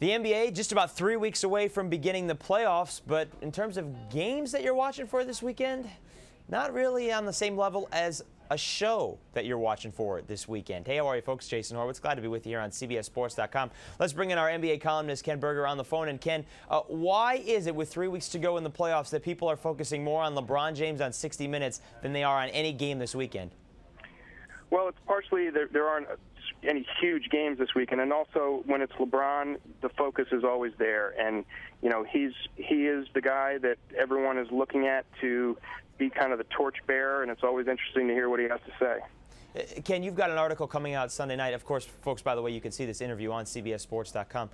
The NBA just about 3 weeks away from beginning the playoffs, but in terms of games that you're watching for this weekend, not really on the same level as a show that you're watching for this weekend. Hey, how are you folks? Jason Horwitz, glad to be with you here on CBSSports.com. Let's bring in our NBA columnist Ken Berger on the phone. And Ken, why is it with 3 weeks to go in the playoffs that people are focusing more on LeBron James on 60 Minutes than they are on any game this weekend? Well, it's partially there aren't any huge games this weekend, and also when it's LeBron, the focus is always there. And you know, he is the guy that everyone is looking at to be kind of the torchbearer, and it's always interesting to hear what he has to say. Ken, you've got an article coming out Sunday night. Of course, folks, by the way, you can see this interview on CBSSports.com.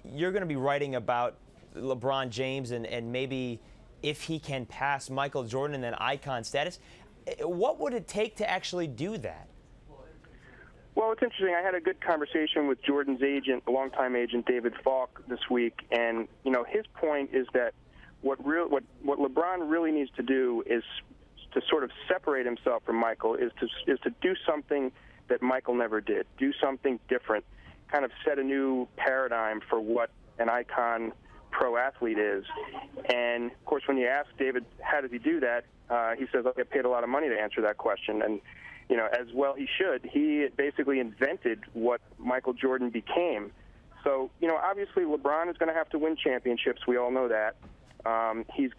You're going to be writing about LeBron James and maybe if he can pass Michael Jordan in that icon status. What would it take to actually do that? Well, it's interesting. I had a good conversation with Jordan's agent, longtime agent David Falk, this week, and you know, his point is that what LeBron really needs to do is to sort of separate himself from Michael, is to do something that Michael never did, do something different, kind of set a new paradigm for what an icon pro athlete is. And of course, when you ask David how does he do that, he says, I get paid a lot of money to answer that question. And you know, as well he should. He basically invented what Michael Jordan became. So, you know, obviously LeBron is going to have to win championships. We all know that. He's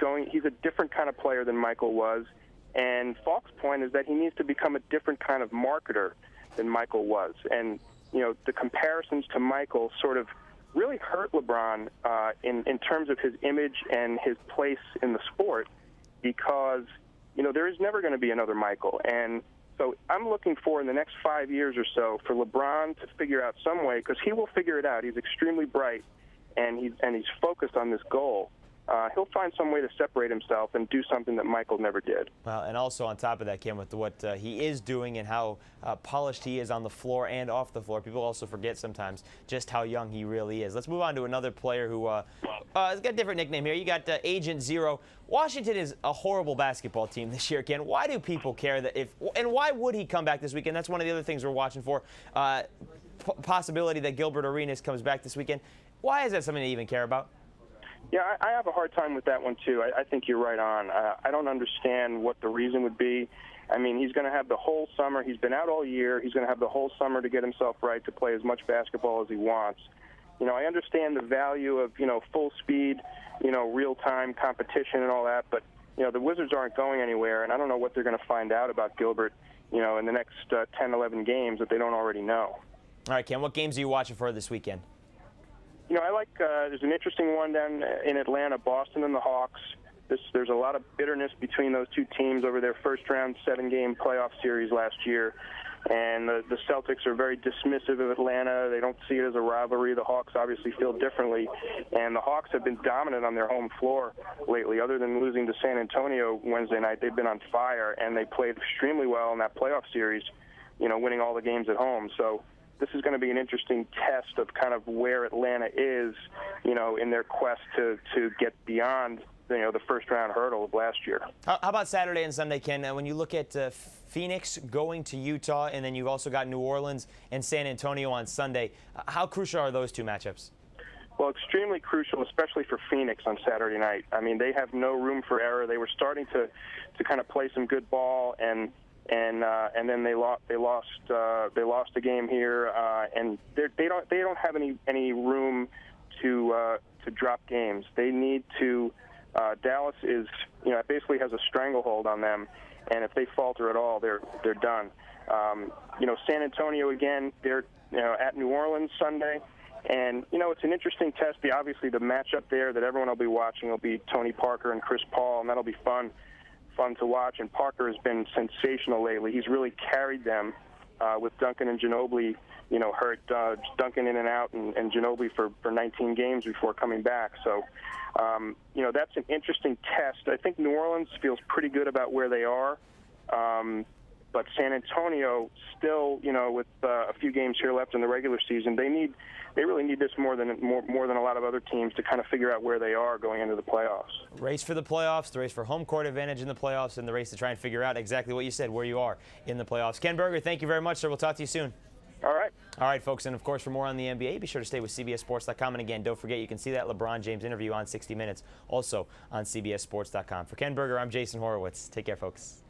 a different kind of player than Michael was. And Falk's point is that he needs to become a different kind of marketer than Michael was. And, you know, the comparisons to Michael sort of really hurt LeBron in terms of his image and his place in the sport, because, you know, there is never going to be another Michael. And so I'm looking for, in the next 5 years or so, for LeBron to figure out some way, because he will figure it out. He's extremely bright, and he's focused on this goal. He'll find some way to separate himself and do something that Michael never did. Well, and also on top of that, Ken, with what he is doing and how polished he is on the floor and off the floor, people also forget sometimes just how young he really is. Let's move on to another player who has got a different nickname here. You got Agent Zero. Washington is a horrible basketball team this year, Ken. Why do people care that and why would he come back this weekend? That's one of the other things we're watching for. Possibility that Gilbert Arenas comes back this weekend. Why is that something to even care about? Yeah, I have a hard time with that one, too. I think you're right on. I don't understand what the reason would be. I mean, he's going to have the whole summer. He's been out all year. He's going to have the whole summer to get himself right, to play as much basketball as he wants. You know, I understand the value of, you know, full speed, you know, real-time competition and all that, but, you know, the Wizards aren't going anywhere, and I don't know what they're going to find out about Gilbert, you know, in the next 10, 11 games that they don't already know. All right, Ken, what games are you watching for this weekend? You know, I like, there's an interesting one down in Atlanta, Boston and the Hawks. There's a lot of bitterness between those two teams over their first-round 7-game playoff series last year. And the Celtics are very dismissive of Atlanta. They don't see it as a rivalry. The Hawks obviously feel differently. And the Hawks have been dominant on their home floor lately. Other than losing to San Antonio Wednesday night, they've been on fire, and they played extremely well in that playoff series, you know, winning all the games at home. So this is going to be an interesting test of kind of where Atlanta is, you know, in their quest to get beyond, you know, the first-round hurdle of last year. How about Saturday and Sunday, Ken? When you look at Phoenix going to Utah, and then you've also got New Orleans and San Antonio on Sunday, how crucial are those two matchups? Well, extremely crucial, especially for Phoenix on Saturday night. I mean, they have no room for error. They were starting to kind of play some good ball, and then they lost a game here, and they don't have any room to drop games. They need to. Dallas is, you know, basically has a stranglehold on them, and if they falter at all, they're done. You know, San Antonio again, they're, you know, at New Orleans Sunday, and you know, it's an interesting test. Obviously, the matchup there that everyone will be watching will be Tony Parker and Chris Paul, and that'll be fun to watch. And Parker has been sensational lately. He's really carried them with Duncan and Ginobili, you know, hurt Duncan in and out, and Ginobili for 19 games before coming back. So, you know, that's an interesting test. I think New Orleans feels pretty good about where they are, but San Antonio still, you know, with a few games here left in the regular season, they really need this more than a lot of other teams to kind of figure out where they are going into the playoffs. Race for the playoffs, the race for home court advantage in the playoffs, and the race to try and figure out exactly what you said, where you are in the playoffs. Ken Berger, thank you very much, sir. We'll talk to you soon. All right. All right, folks, and of course, for more on the NBA, be sure to stay with CBSSports.com. And again, don't forget, you can see that LeBron James interview on 60 Minutes, also on CBSSports.com. For Ken Berger, I'm Jason Horowitz. Take care, folks.